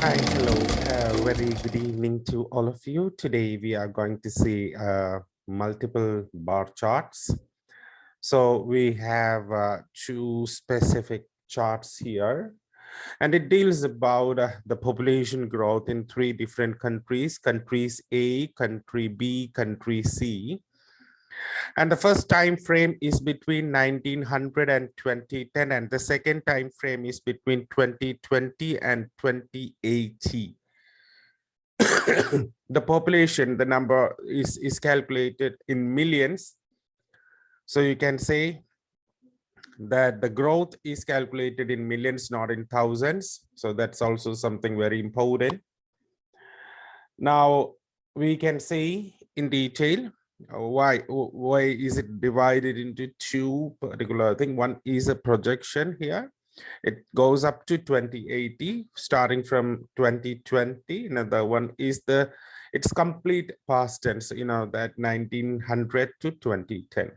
Hi, hello. Very good evening to all of you. Today we are going to see multiple bar charts. So we have two specific charts here, and it deals about the population growth in three different countries: countries A, country B, country C. And the first time frame is between 1900 and 2010, and the second time frame is between 2020 and 2080. The population, the number is calculated in millions. So you can say that the growth is calculated in millions, not in thousands. So that's also something very important. Now we can see in detail why is it divided into two particular thing. One is a projection here. It goes up to 2080, starting from 2020. Another one is it's complete past tense, that 1900 to 2010.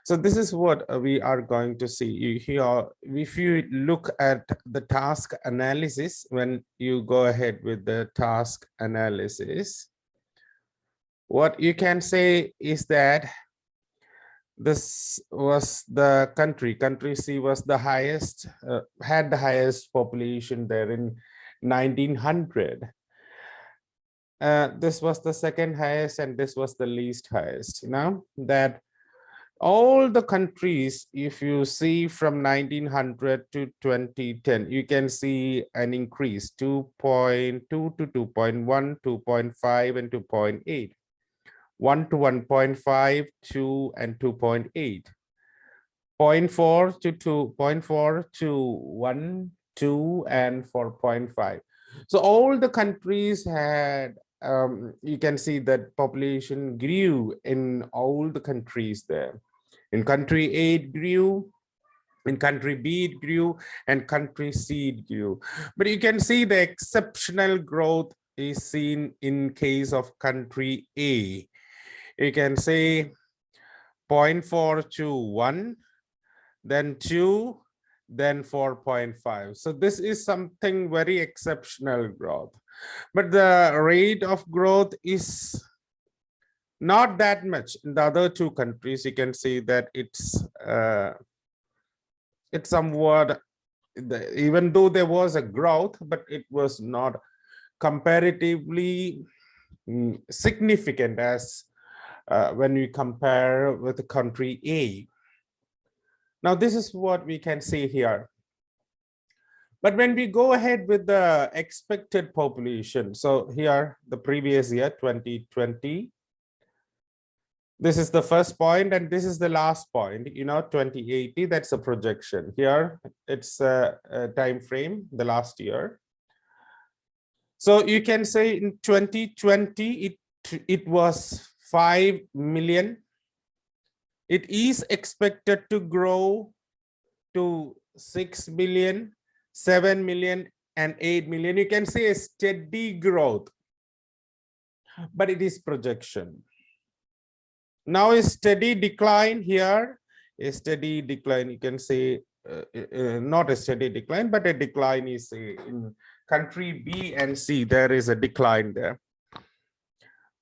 So this is what we are going to see here. If you look at the task analysis, when you go ahead with the task analysis, what you can say is that this was the country C was the highest, had the highest population there in 1900. This was the second highest, and this was the least highest. That all the countries, if you see from 1900 to 2010, you can see an increase 2.2 to 2.1, 2.5, and 2.8. 1 to 1.5, 2 and 2.8, 0.4 to 2, 0.4 to 1, 2 and 4.5. So all the countries had, you can see that population grew in all the countries there. In country A it grew, in country B it grew, and country C it grew. But you can see the exceptional growth is seen in case of country A. You can say 0.4 to 1, then 2, then 4.5. So this is something very exceptional growth. But the rate of growth is not that much. In the other two countries, you can see that it's somewhat, even though there was a growth, but it was not comparatively significant as when we compare with the country A. Now, this is what we can see here. But when we go ahead with the expected population, so here, the previous year, 2020, this is the first point, and this is the last point, 2080, that's a projection. Here, it's a time frame, the last year. So you can say in 2020, it was 5 million. It is expected to grow to 6 million, 7 million, and 8 million. You can see a steady growth, but it is projection. Now a steady decline here, a steady decline, you can say, not a steady decline, but a decline is in country B and C, there is a decline there.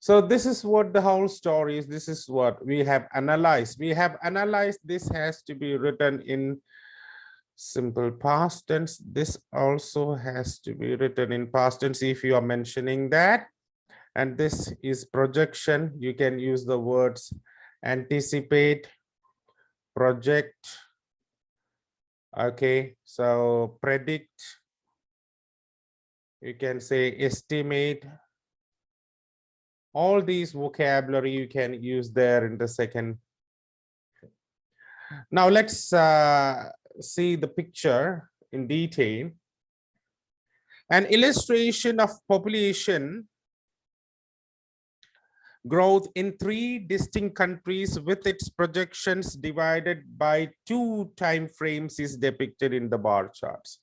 So this is what the whole story is. This is what we have analyzed. We have analyzed this has to be written in simple past tense. This also has to be written in past tense if you are mentioning that. And this is projection. You can use the words anticipate, project. Okay, so predict. You can say estimate. All these vocabulary you can use there in the second. Now let's see the picture in detail. An illustration of population growth in three distinct countries with its projections divided by two time frames is depicted in the bar charts.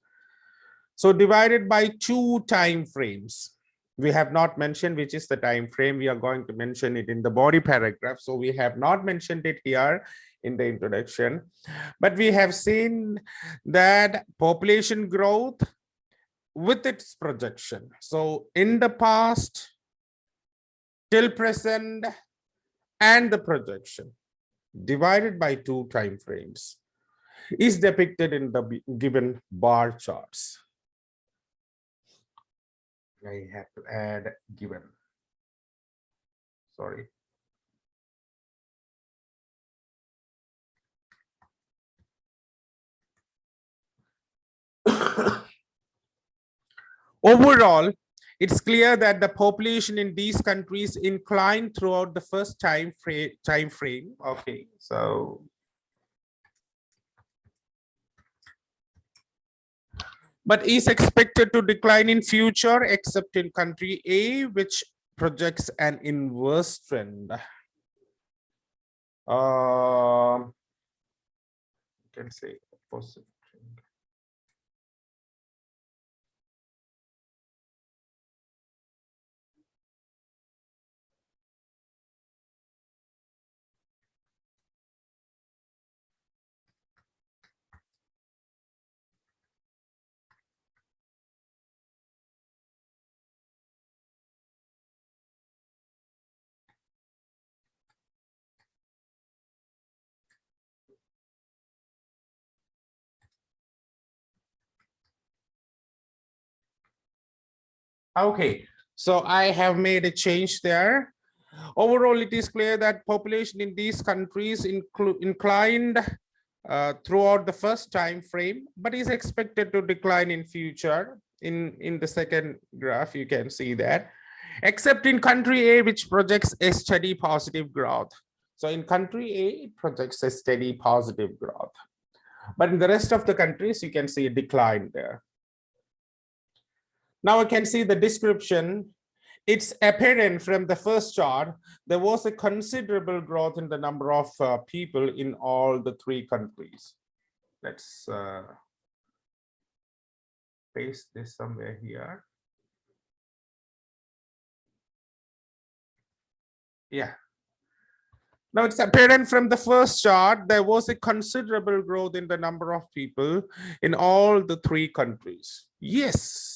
So divided by two time frames. We have not mentioned which is the time frame. We are going to mention it in the body paragraph. So we have not mentioned it here in the introduction, but we have seen that population growth with its projection. So in the past, till present, and the projection divided by 2 time frames is depicted in the given bar charts. I have to add given. Sorry. Overall, it's clear that the population in these countries inclined throughout the first time frame. Okay, so but is expected to decline in future, except in country A, which projects an inverse trend. You can say opposite trend. Okay, so I have made a change there. Overall, it is clear that population in these countries inclined throughout the first time frame, but is expected to decline in future. In the second graph, you can see that, except in country A, which projects a steady positive growth. So in country A, it projects a steady positive growth. But in the rest of the countries, you can see a decline there. Now I can see the description. It's apparent from the first chart, there was a considerable growth in the number of people in all the 3 countries. Let's paste this somewhere here. Yeah. Now it's apparent from the first chart, there was a considerable growth in the number of people in all the 3 countries. Yes.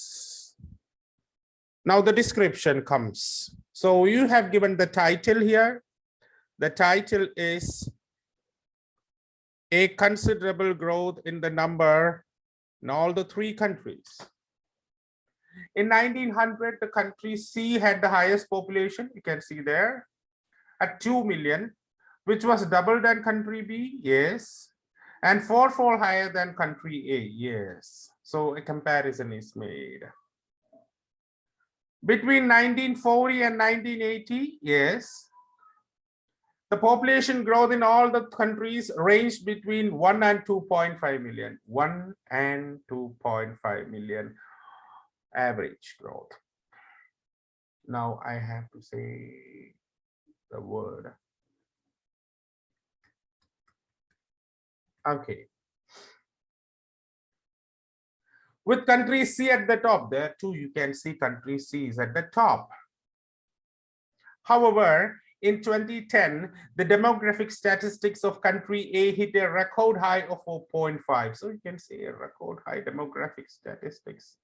Now the description comes. So you have given the title here. The title is a considerable growth in the number in all the 3 countries. In 1900, the country C had the highest population. You can see there at 2 million, which was double than country B. Yes. And 4-fold higher than country A. Yes. So a comparison is made. Between 1940 and 1980, yes, the population growth in all the countries ranged between 1 and 2.5 million. 1 and 2.5 million average growth. Now I have to say the word. Okay. With country C at the top, there too you can see country C is at the top. However, in 2010, the demographic statistics of country A hit a record high of 4.5. So you can see a record high demographic statistics.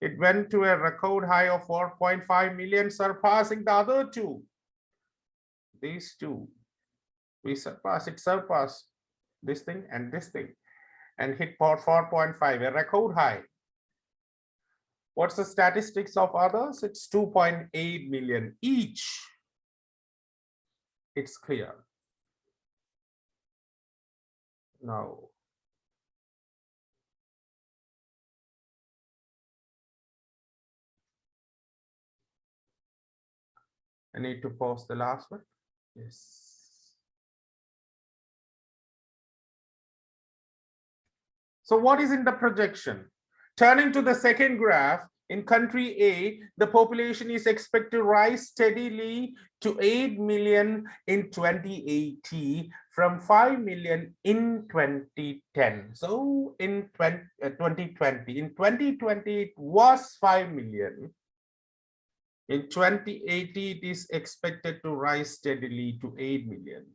It went to a record high of 4.5 million, surpassing the other 2. These 2, we surpassed this thing and this thing, and hit 4.5, a record high. What's the statistics of others? It's 2.8 million each. It's clear. Now, I need to post the last one. Yes. So what is in the projection? Turning to the second graph, in country A, the population is expected to rise steadily to 8 million in 2080 from 5 million in 2010. So in 2020, in 2020, it was 5 million. In 2080, it is expected to rise steadily to 8 million.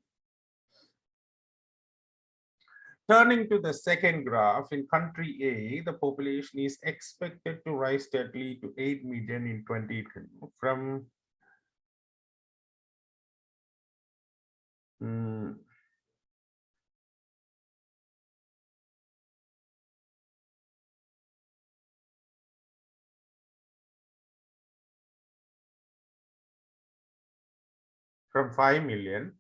Turning to the second graph, in country A, the population is expected to rise steadily to 8 million in 20 from from 5 million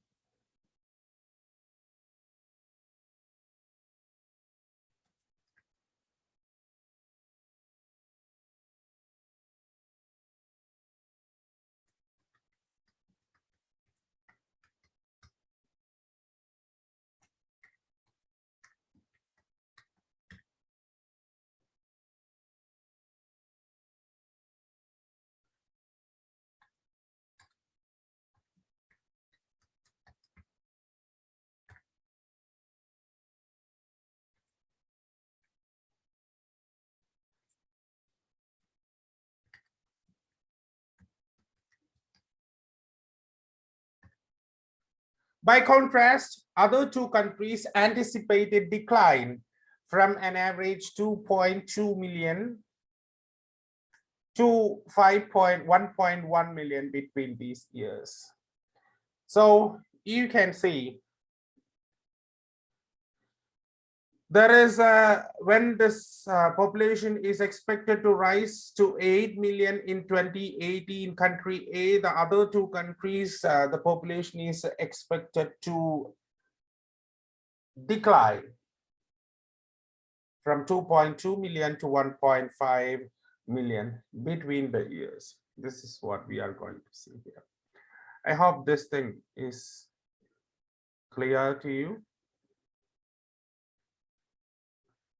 By contrast, other two countries anticipated decline from an average 2.2 million to 1.1 million between these years. So you can see there is when this population is expected to rise to 8 million in 2018 in country A, the other two countries, the population is expected to decline from 2.2 million to 1.5 million between the years. This is what we are going to see here. I hope this thing is clear to you.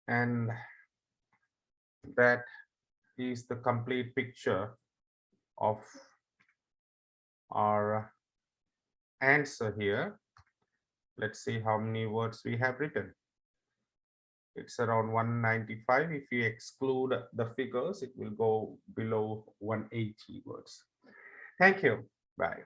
And that is the complete picture of our answer here. Let's see how many words we have written. It's around 195. If you exclude the figures, it will go below 180 words. Thank you. Bye.